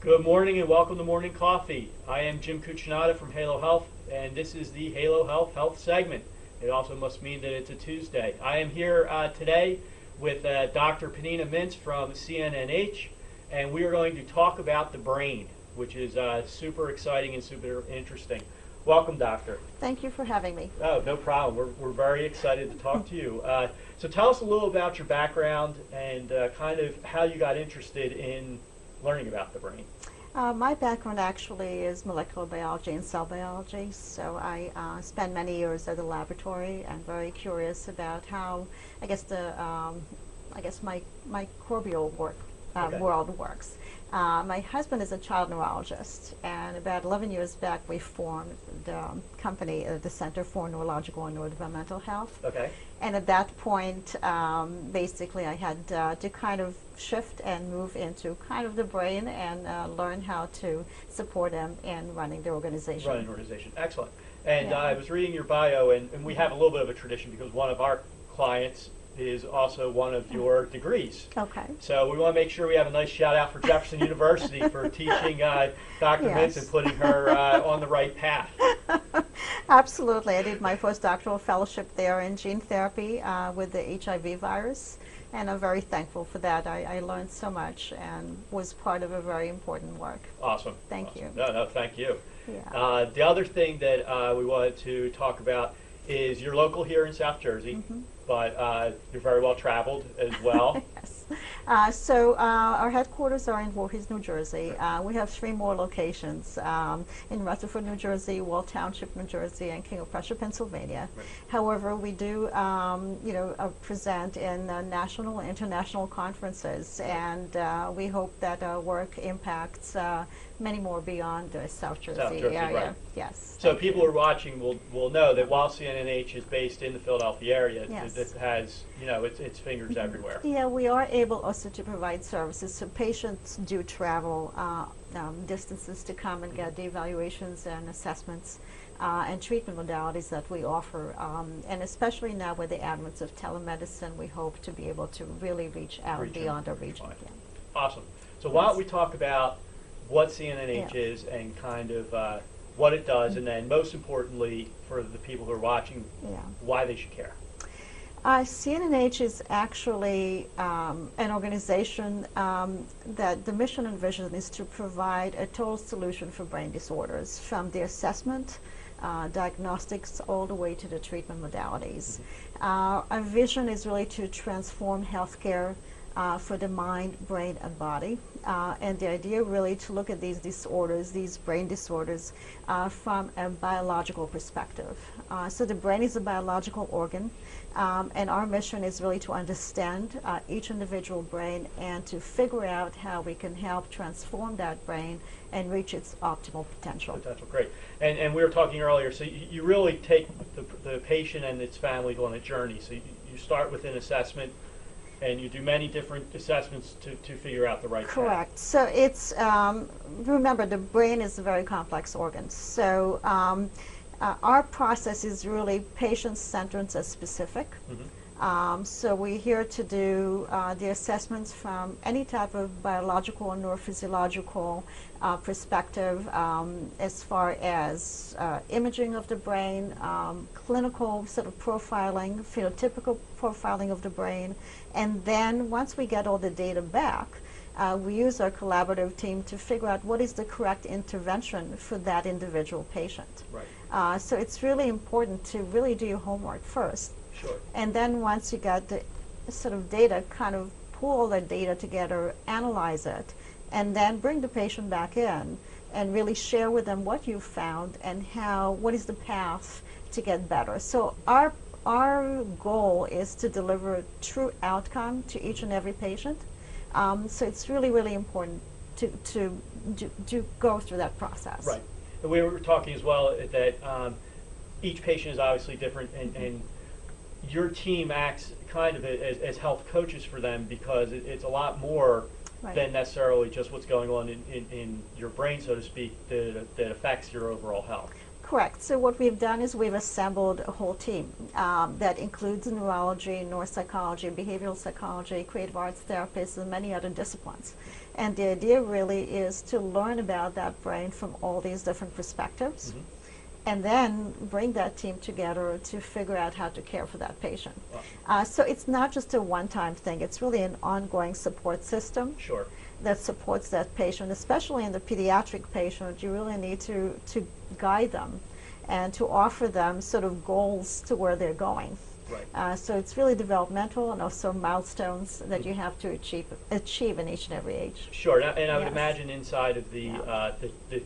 Good morning and welcome to Morning Coffee. I am Jim Cuccinata from Halo Health, and this is the Halo Health segment. It also must mean that it's a Tuesday. I am here today with Dr. Pnina Mintz from CNNH, and we are going to talk about the brain, which is super exciting and super interesting. Welcome, Doctor. Thank you for having me. Oh, no problem. We're very excited to talk to you. So tell us a little about your background and kind of how you got interested in learning about the brain. My background actually is molecular biology and cell biology, so I spent many years at the laboratory and very curious about how, my microbial world works. My husband is a child neurologist, and about 11 years back we formed the company, the Center for Neurological and Neurodevelopmental Health. Okay. And at that point, basically I had to kind of shift and move into kind of the brain and learn how to support them in running the organization. Running an organization. Excellent. And Yeah. I was reading your bio, and we have a little bit of a tradition because one of our clients is also one of your degrees. Okay. So we want to make sure we have a nice shout out for Jefferson University for teaching Dr. Yes. Mintz and putting her on the right path. Absolutely. I did my postdoctoral fellowship there in gene therapy with the HIV virus, and I'm very thankful for that. I learned so much and was part of a very important work. Awesome. Thank Awesome. you. No, thank you. Yeah. The other thing that we wanted to talk about is you're local here in South Jersey, but you're very well traveled as well. Yes. Our headquarters are in Voorhees, New Jersey. We have 3 more locations in Rutherford, New Jersey, Wall Township, New Jersey, and King of Prussia, Pennsylvania. Right. However, we do, present in national and international conferences, and we hope that our work impacts many more beyond the South Jersey area. Right. Yes. So people who are watching will know that while CNNH is based in the Philadelphia area, Yes. it has its fingers everywhere. Yeah, we are able also to provide services. So patients do travel distances to come and get the evaluations and assessments and treatment modalities that we offer. And especially now with the advent of telemedicine, we hope to be able to really reach out beyond our region. Yeah. Awesome. So why don't we talk about what CNNH Yeah. is and kind of what it does, and then most importantly for the people who are watching, why they should care. CNNH is actually an organization that the mission and vision is to provide a total solution for brain disorders, from the assessment, diagnostics, all the way to the treatment modalities. Our vision is really to transform healthcare for the mind, brain, and body. And the idea really to look at these disorders, these brain disorders, from a biological perspective. So the brain is a biological organ, and our mission is really to understand each individual brain and to figure out how we can help transform that brain and reach its optimal potential. Great. And we were talking earlier, so you really take the patient and its family on a journey. So you start with an assessment, and you do many different assessments to figure out the right Correct. path. So it's, remember, the brain is a very complex organ. So our process is really patient-centered and specific. So we're here to do the assessments from any type of biological or neurophysiological perspective, as far as imaging of the brain, clinical sort of profiling, phenotypical profiling of the brain, and then once we get all the data back, we use our collaborative team to figure out what is the correct intervention for that individual patient. Right. So it's really important to really do your homework first. Sure. And then once you got the sort of data, kind of pull all that data together, analyze it, and then bring the patient back in and really share with them what you found and what is the path to get better. So our goal is to deliver true outcome to each and every patient. So it's really, really important to go through that process. Right. And we were talking as well that each patient is obviously different, and your team acts kind of as health coaches for them, because it's a lot more than necessarily just what's going on in your brain, so to speak, that affects your overall health. Correct. So what we've done is we've assembled a whole team that includes neurology, neuropsychology, behavioral psychology, creative arts therapists, and many other disciplines. And the idea really is to learn about that brain from all these different perspectives, and then bring that team together to figure out how to care for that patient. So it's not just a one-time thing. It's really an ongoing support system. Sure. That supports that patient, especially in the pediatric patient. You really need to guide them and to offer them sort of goals to where they're going. Right. So it's really developmental and also milestones that you have to achieve in each and every age. Sure, and I would Yes. imagine inside of the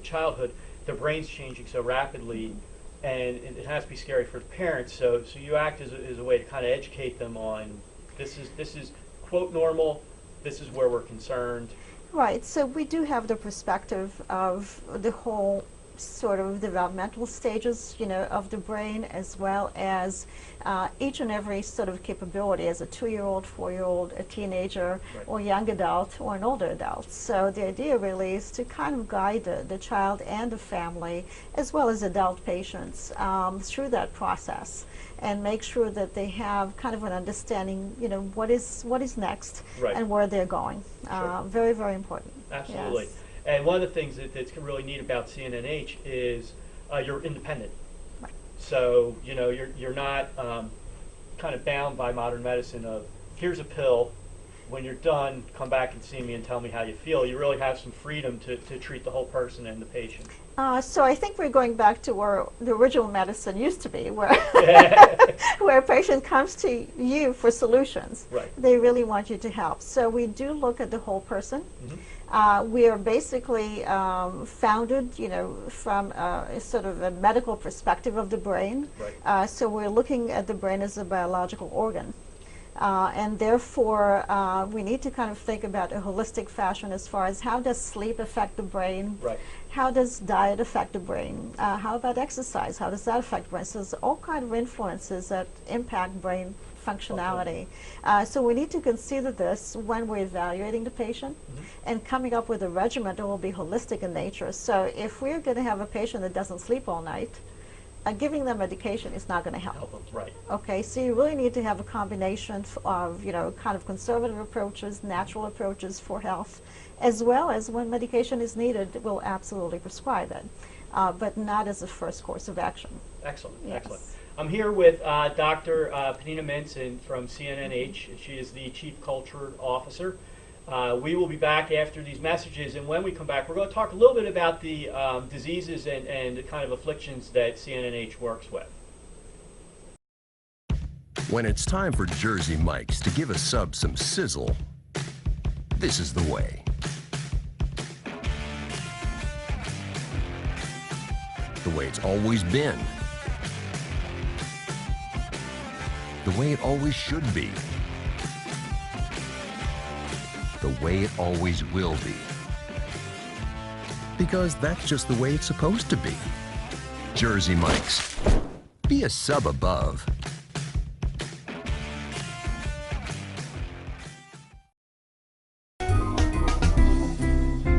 childhood, the brain's changing so rapidly, and it has to be scary for the parents. So you act as a way to kind of educate them on this is quote normal. This is where we're concerned. Right, so we do have the perspective of the whole sort of developmental stages, of the brain, as well as each and every sort of capability as a 2-year-old, 4-year-old, a teenager, Right. or young adult, or an older adult. So the idea really is to kind of guide the child and the family, as well as adult patients, through that process, and make sure that they have kind of an understanding, what is next, Right. and where they're going. Sure. Very, very important. Absolutely. Yes. And one of the things that's really neat about CNNH is you're independent. Right. So you're not kind of bound by modern medicine of here's a pill. When you're done, come back and see me and tell me how you feel. You really have some freedom to treat the whole person and the patient. So I think we're going back to where the original medicine used to be, where where a patient comes to you for solutions. Right. They really want you to help. So we do look at the whole person. We are basically founded, from a sort of a medical perspective of the brain. Right. So we're looking at the brain as a biological organ. And therefore, we need to kind of think about a holistic fashion as far as how does sleep affect the brain? Right. How does diet affect the brain? How about exercise? How does that affect the brain? So there's all kinds of influences that impact brain functionality. So we need to consider this when we're evaluating the patient and coming up with a regimen that will be holistic in nature. So if we're going to have a patient that doesn't sleep all night, giving them medication is not going to help. Help them. Right. Okay, so you really need to have a combination of, kind of conservative approaches, natural approaches for health, as well as when medication is needed, we'll absolutely prescribe it, but not as a first course of action. Excellent. Yes. Excellent. I'm here with Dr. Pnina Mintz from CNNH. She is the Chief Culture Officer. We will be back after these messages, and when we come back, we're going to talk a little bit about the diseases and the kind of afflictions that CNNH works with. When it's time for Jersey Mike's to give a sub some sizzle, this is the way. The way it's always been. The way it always should be. The way it always will be. Because that's just the way it's supposed to be. Jersey Mike's. Be a sub above.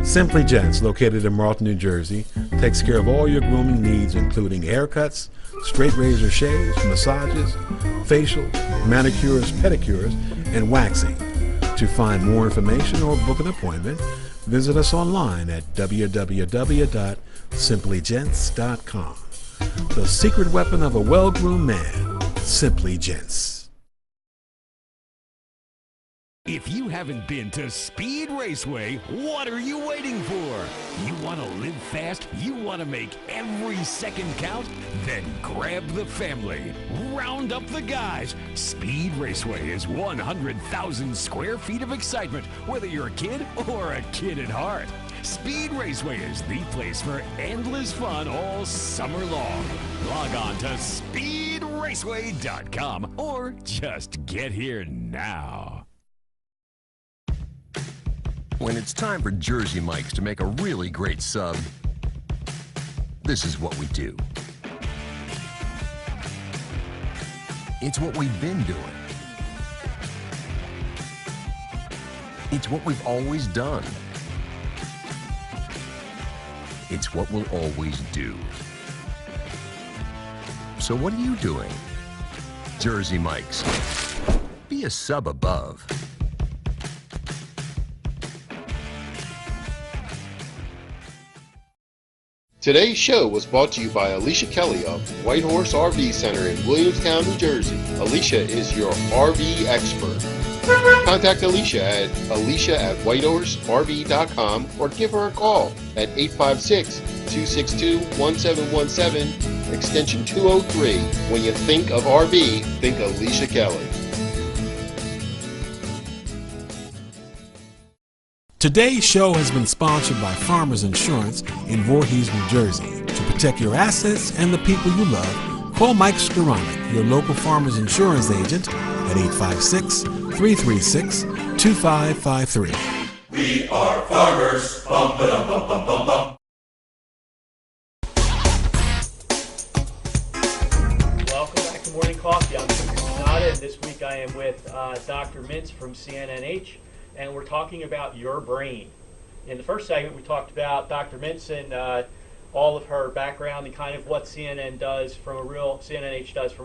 Simply Gents, located in Marlton, New Jersey, takes care of all your grooming needs, including haircuts, straight razor shaves, massages, facials, manicures, pedicures, and waxing. To find more information or book an appointment, visit us online at www.simplygents.com. The secret weapon of a well-groomed man, Simply Gents. If you haven't been to Speed Raceway, what are you waiting for? You want to live fast? You want to make every second count? Then grab the family. Round up the guys. Speed Raceway is 100,000 square feet of excitement, whether you're a kid or a kid at heart. Speed Raceway is the place for endless fun all summer long. Log on to speedraceway.com or just get here now. When it's time for Jersey Mike's to make a really great sub, this is what we do. It's what we've been doing. It's what we've always done. It's what we'll always do. So what are you doing? Jersey Mike's. Be a sub above. Today's show was brought to you by Alicia Kelly of White Horse RV Center in Williamstown, New Jersey. Alicia is your RV expert. Contact Alicia at whitehorserv.com or give her a call at 856-262-1717, extension 203. When you think of RV, think Alicia Kelly. Today's show has been sponsored by Farmers Insurance in Voorhees, New Jersey. To protect your assets and the people you love, call Mike Skoranek, your local Farmers Insurance agent, at 856-336-2553. We are farmers. Bum, ba-dum, bum, bum, bum, bum. Welcome back to Morning Coffee. I'm Jim Pnina, and this week I am with Dr. Mintz from CNNH, and we're talking about your brain. In the first segment, we talked about Dr. Mintz and all of her background and kind of what CNNH does from a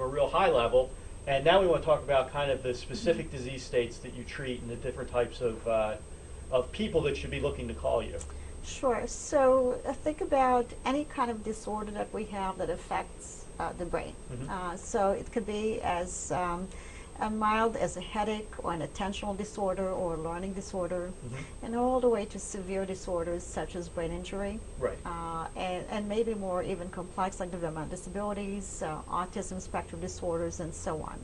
real high level. And now we want to talk about kind of the specific disease states that you treat and the different types of people that should be looking to call you. Sure. So think about any kind of disorder that we have that affects the brain. So it could be as mild as a headache or an attentional disorder or a learning disorder, and all the way to severe disorders such as brain injury, Right. And maybe more even complex like developmental disabilities, autism spectrum disorders, and so on.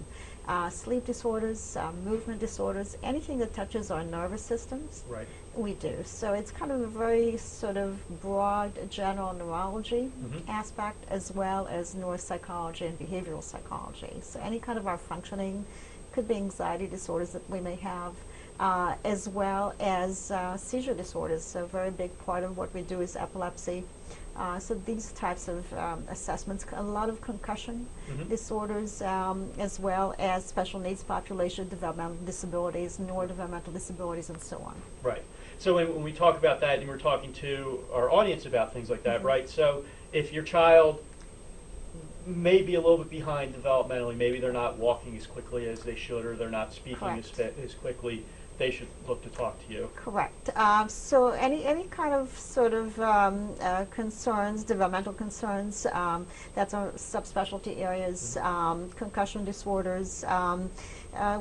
Sleep disorders, movement disorders, anything that touches our nervous systems, Right. we do. So it's kind of a very sort of broad general neurology aspect as well as neuropsychology and behavioral psychology. So any kind of our functioning, could be anxiety disorders that we may have, as well as seizure disorders. So a very big part of what we do is epilepsy. So these types of assessments, a lot of concussion disorders, as well as special needs population, developmental disabilities, neurodevelopmental disabilities, and so on. Right. So when we talk about that, and we're talking to our audience about things like that, right? So if your child may be a little bit behind developmentally, maybe they're not walking as quickly as they should, or they're not speaking as quickly, they should look to talk to you. Correct. So any kind of sort of concerns, developmental concerns, that's our subspecialty areas, concussion disorders.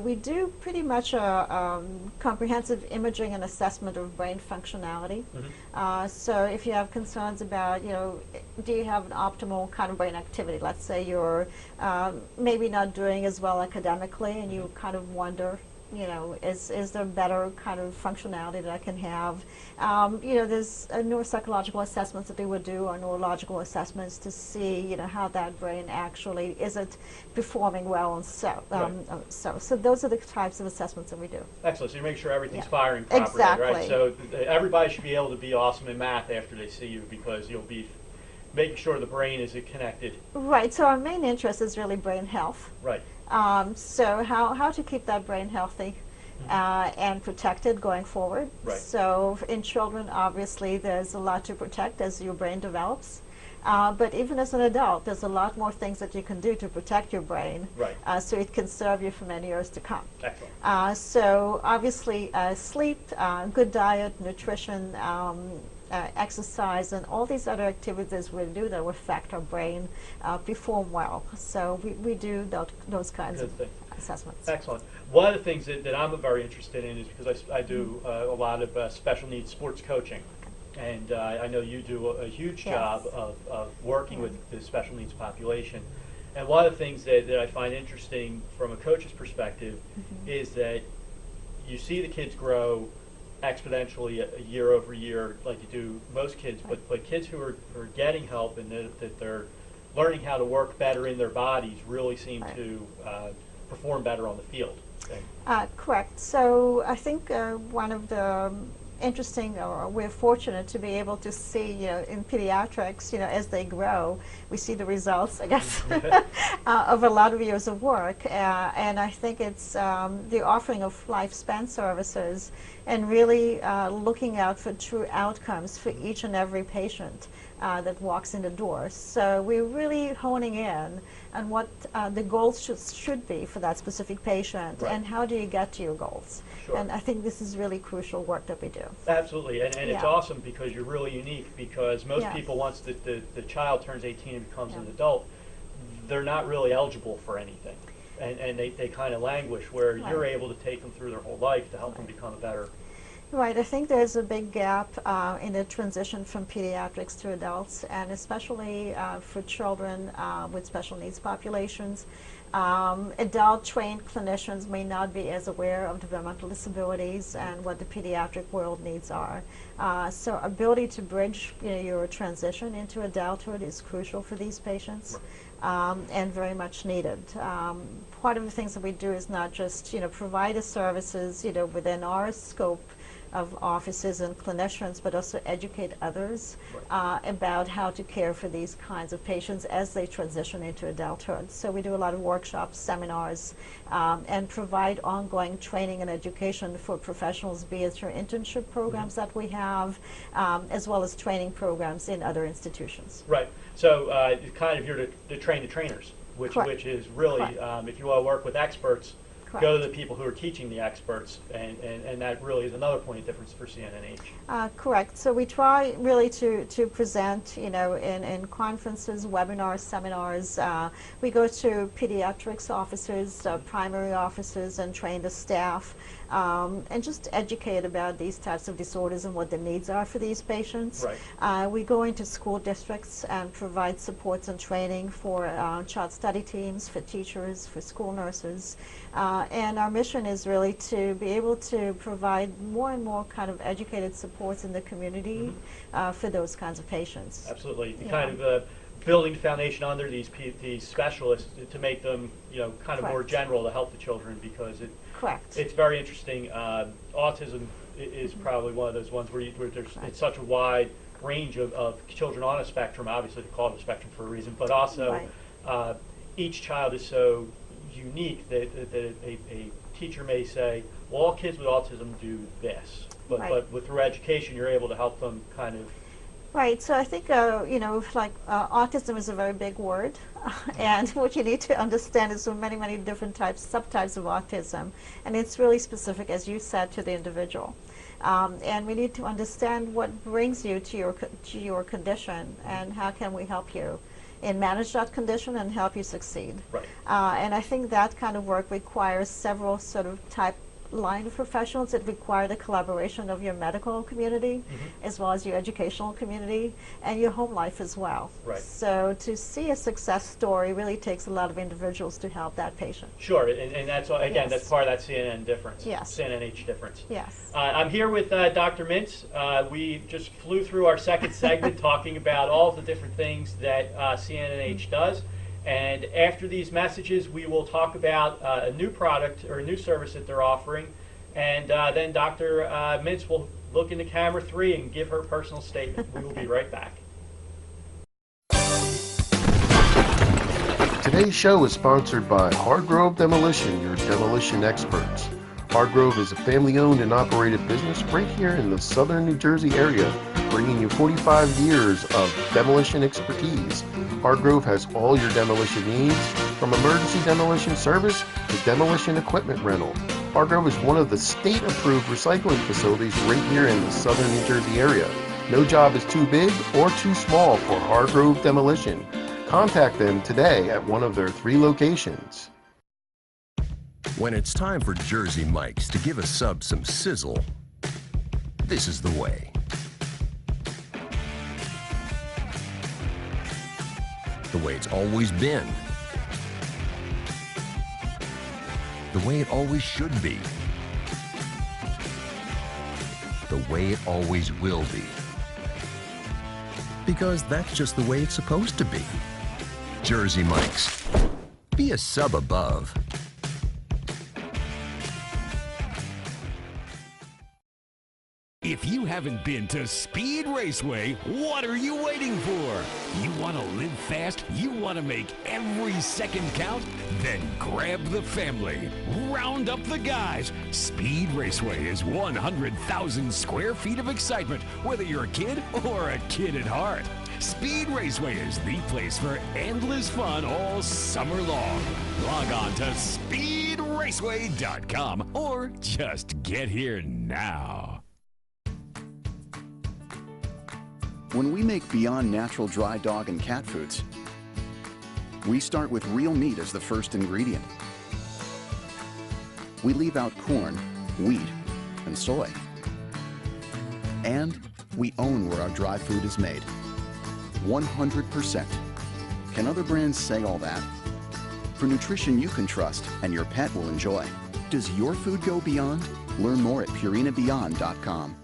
We do pretty much a comprehensive imaging and assessment of brain functionality. So if you have concerns about, do you have an optimal kind of brain activity? Let's say you're maybe not doing as well academically, and you kind of wonder, is there better kind of functionality that I can have? There's neuropsychological assessments that they would do, or neurological assessments to see, how that brain actually, is it performing well, and so so those are the types of assessments that we do. Excellent. So you make sure everything's firing properly, exactly. right? So everybody should be able to be awesome in math after they see you, because you'll be making sure the brain is connected. Right. So our main interest is really brain health. Right. So how to keep that brain healthy and protected going forward. Right. So in children, obviously, there's a lot to protect as your brain develops. But even as an adult, there's a lot more things that you can do to protect your brain, Right. So it can serve you for many years to come. Excellent. So obviously, sleep, good diet, nutrition, exercise, and all these other activities we do that will affect our brain perform well. So we do those kinds of assessments. Excellent. One of the things that I'm very interested in is because I do a lot of special needs sports coaching. And I know you do a huge job of working with the special needs population. And one of the things that I find interesting from a coach's perspective is that you see the kids grow exponentially year over year, like you do most kids, but kids who are getting help and that they're learning how to work better in their bodies really seem to perform better on the field. Correct. So I think one of the interesting, or we're fortunate to be able to see, in pediatrics, as they grow, we see the results, I guess, of a lot of years of work. And I think it's the offering of lifespan services and really looking out for true outcomes for each and every patient that walks in the door. So we're really honing in on what the goals should be for that specific patient, Right. and how do you get to your goals. Sure. And I think this is really crucial work that we do. Absolutely, and it's Yeah. awesome because you're really unique, because most Yes. people, once the child turns 18 and becomes an Yeah. adult, they're not really eligible for anything. And they kind of languish, where you're Right. able to take them through their whole life to help them become a better. Right, I think there's a big gap in the transition from pediatrics to adults, and especially for children with special needs populations. Adult trained clinicians may not be as aware of developmental disabilities and what the pediatric world needs are. So ability to bridge your transition into adulthood is crucial for these patients. And very much needed. Part of the things that we do is not just provide the services within our scope of offices and clinicians, but also educate others about how to care for these kinds of patients as they transition into adulthood. So we do a lot of workshops, seminars, and provide ongoing training and education for professionals, be it through internship programs that we have, as well as training programs in other institutions. Right. So kind of you're to train the trainers, which is really, if you want to work with experts, go to the people who are teaching the experts, and that really is another point of difference for CNNH. Correct. So we try really to present, in conferences, webinars, seminars. We go to pediatrics offices, primary offices, and train the staff, and just educate about these types of disorders and what the needs are for these patients. Right. We go into school districts and provide supports and training for child study teams, for teachers, for school nurses. And our mission is really to be able to provide more and more kind of educated supports in the community for those kinds of patients. Absolutely. Yeah. Kind of building the foundation under these specialists to make them, kind of more general to help the children, because it's very interesting. Autism is probably one of those ones where it's such a wide range of children on a spectrum. Obviously, they call it a spectrum for a reason, but also each child is so unique that a teacher may say, well, all kids with autism do this, but through education, you're able to help them kind of. Right, so I think, autism is a very big word, and what you need to understand is so many, many different subtypes of autism, and it's really specific, as you said, to the individual. And we need to understand what brings you to your condition, and how can we help you and manage that condition and help you succeed. Right. And I think that kind of work requires several sort of line of professionals. It requires the collaboration of your medical community, as well as your educational community, and your home life as well. Right. So to see a success story really takes a lot of individuals to help that patient. Sure, and that's, again, that's part of that CNN difference. Yes. CNNH difference. Yes. I'm here with Dr. Mintz. We just flew through our second segment talking about all the different things that CNNH does. And after these messages, we will talk about a new product or a new service that they're offering. And then Dr. Mintz will look into camera 3 and give her personal statement. We will be right back. Today's show is sponsored by Hargrove Demolition, your demolition experts. Hargrove is a family-owned and operated business right here in the southern New Jersey area, bringing you 45 years of demolition expertise. Hargrove has all your demolition needs, from emergency demolition service to demolition equipment rental. Hargrove is one of the state-approved recycling facilities right here in the southern New Jersey area. No job is too big or too small for Hargrove Demolition. Contact them today at one of their 3 locations. When it's time for Jersey Mike's to give a sub some sizzle, this is the way. The way it's always been. The way it always should be. The way it always will be. Because that's just the way it's supposed to be. Jersey Mike's. Be a sub above. If you haven't been to Speed Raceway, what are you waiting for? You want to live fast? You want to make every second count? Then grab the family. Round up the guys. Speed Raceway is 100,000 square feet of excitement, whether you're a kid or a kid at heart. Speed Raceway is the place for endless fun all summer long. Log on to speedraceway.com or just get here now. When we make Beyond Natural dry dog and cat foods, we start with real meat as the first ingredient. We leave out corn, wheat, and soy. And we own where our dry food is made. 100%. Can other brands say all that? For nutrition you can trust and your pet will enjoy. Does your food go beyond? Learn more at purinabeyond.com.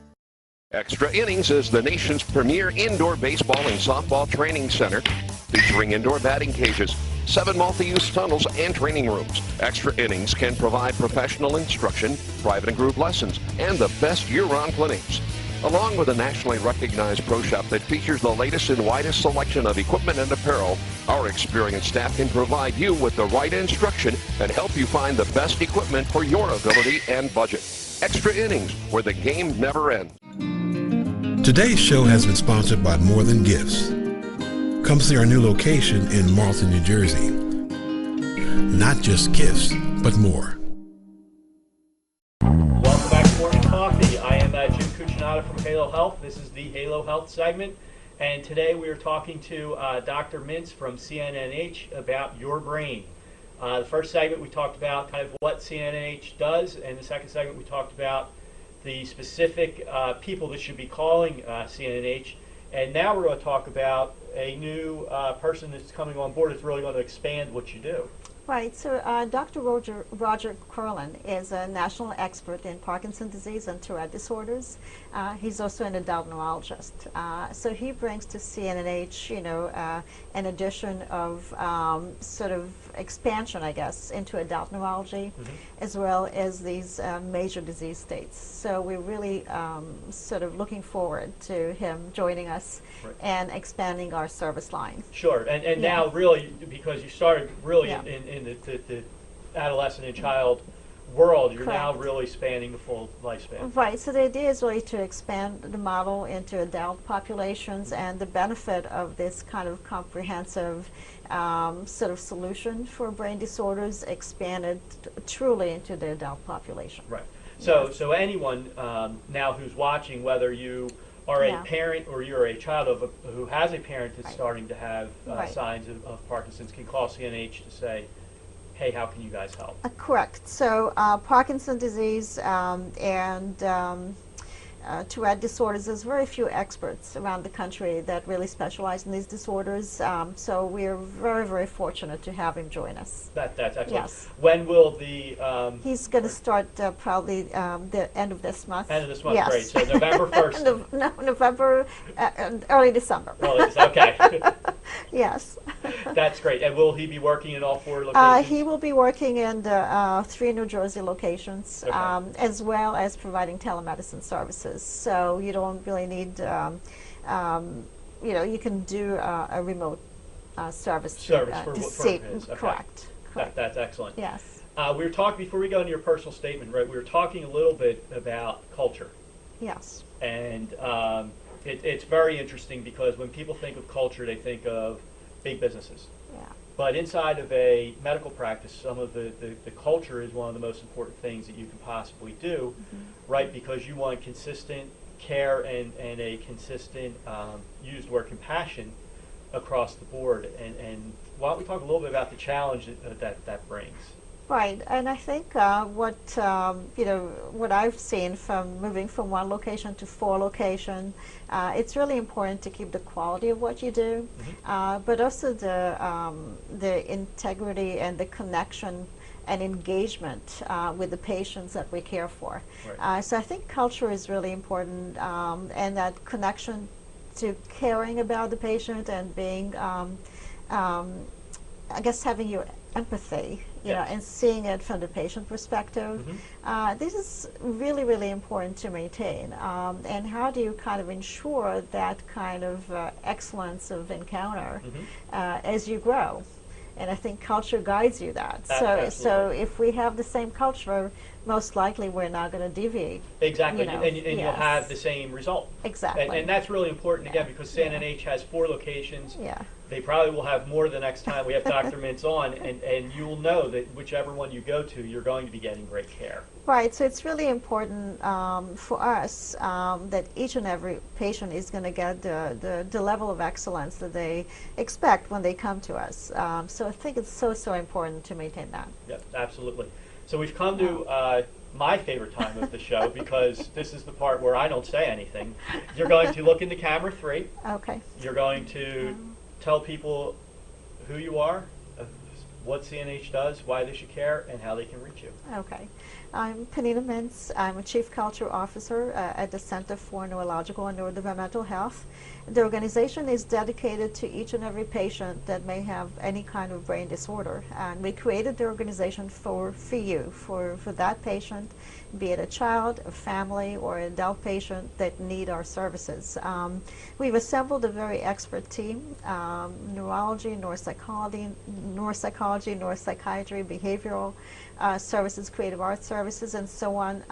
Extra Innings is the nation's premier indoor baseball and softball training center, featuring indoor batting cages, 7 multi-use tunnels, and training rooms. Extra Innings can provide professional instruction, private and group lessons, and the best year-round clinics. Along with a nationally recognized pro shop that features the latest and widest selection of equipment and apparel, our experienced staff can provide you with the right instruction and help you find the best equipment for your ability and budget. Extra Innings, where the game never ends. Today's show has been sponsored by More Than Gifts. Come see our new location in Marlton, New Jersey. Not just gifts, but more. Welcome back to Morning Coffee. I am Jim Cucinato from Halo Health. This is the Halo Health segment. And today we are talking to Dr. Mintz from CNNH about your brain. The first segment we talked about kind of what CNNH does, and the second segment we talked about the specific people that should be calling CNNH. And now we're going to talk about a new person that's coming on board that's really going to expand what you do. Right, so Dr. Roger Curlin is a national expert in Parkinson's disease and Tourette disorders. He's also an adult neurologist. So he brings to CNNH, an addition of sort of expansion, I guess, into adult neurology, as well as these major disease states. So we're really sort of looking forward to him joining us and expanding our service line. Sure, and now really, because you started really in the adolescent and child world, you're now really spanning the full lifespan. Right, so the idea is really to expand the model into adult populations, and the benefit of this kind of comprehensive sort of solution for brain disorders expanded truly into the adult population. Right. So, so anyone now who's watching, whether you are a parent or you're a child who has a parent that's starting to have signs of Parkinson's, can call CNH to say, hey, how can you guys help? Correct. So Parkinson's disease and Tourette disorders, there's very few experts around the country that really specialize in these disorders. So we're very, very fortunate to have him join us. That's excellent. Yes. When will the... He's going to start probably the end of this month. End of this month, yes. Great. So November 1st. No, November, early December. Okay. Yes. That's great. And will he be working in all 4 locations? He will be working in the 3 New Jersey locations, as well as providing telemedicine services. So you don't really need, you can do a remote service to see. Correct. That's excellent. Yes. We were talking, before we go into your personal statement, right, we were talking a little bit about culture. Yes. And it's very interesting because when people think of culture, they think of big businesses. Yeah. But inside of a medical practice, some of the culture is one of the most important things that you can possibly do, right? Because you want consistent care and a consistent, used word, compassion across the board. And why don't we talk a little bit about the challenge that brings? Right, and I think what I've seen from moving from 1 location to 4 locations, it's really important to keep the quality of what you do, but also the integrity and the connection and engagement with the patients that we care for. Right. So I think culture is really important, and that connection to caring about the patient and being, I guess, having your empathy, and seeing it from the patient perspective. This is really, really important to maintain. And how do you kind of ensure that kind of excellence of encounter as you grow? And I think culture guides you that. So Absolutely. if we have the same culture, most likely we're not going to deviate. Exactly, You know, and you'll yes. have the same result. Exactly. And that's really important, again, Yeah. because CNNH has 4 locations. Yeah. They probably will have more the next time we have Dr. Mintz on, and you will know that whichever one you go to, you're going to be getting great care. Right, so it's really important for us that each and every patient is going to get the level of excellence that they expect when they come to us. So I think it's so important to maintain that. Yep, absolutely. So we've come to my favorite time of the show, because this is the part where I don't say anything. You're going to look into camera 3. Okay. You're going to tell people who you are, what CNH does, why they should care, and how they can reach you. Okay. I'm Pnina Mintz. I'm a Chief Culture Officer at the Center for Neurological and Neurodevelopmental Health. The organization is dedicated to each and every patient that may have any kind of brain disorder. And we created the organization for you, for that patient, be it a child, a family, or an adult patient that need our services. We've assembled a very expert team, neurology, neuropsychology, neuropsychiatry, behavioral services, creative arts services, and so on,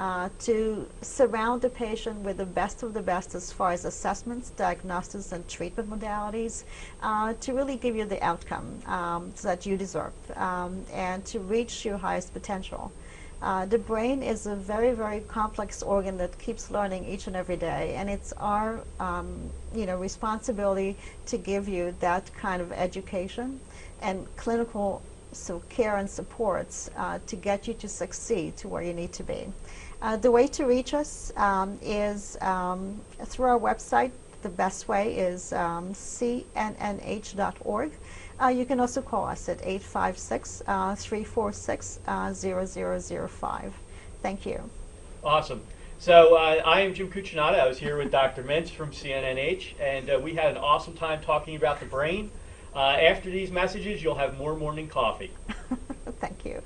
to surround the patient with the best of the best as far as assessments, diagnosis, and treatment modalities, to really give you the outcome that you deserve, and to reach your highest potential. The brain is a very complex organ that keeps learning each and every day, and it's our responsibility to give you that kind of education and clinical care and supports to get you to succeed to where you need to be. The way to reach us is through our website. The best way is cnnh.org. You can also call us at 856-346-0005. Thank you. Awesome. So I am Jim Cucinato. I was here with Dr. Mintz from CNNH, and we had an awesome time talking about the brain. After these messages, you'll have more morning coffee. Thank you.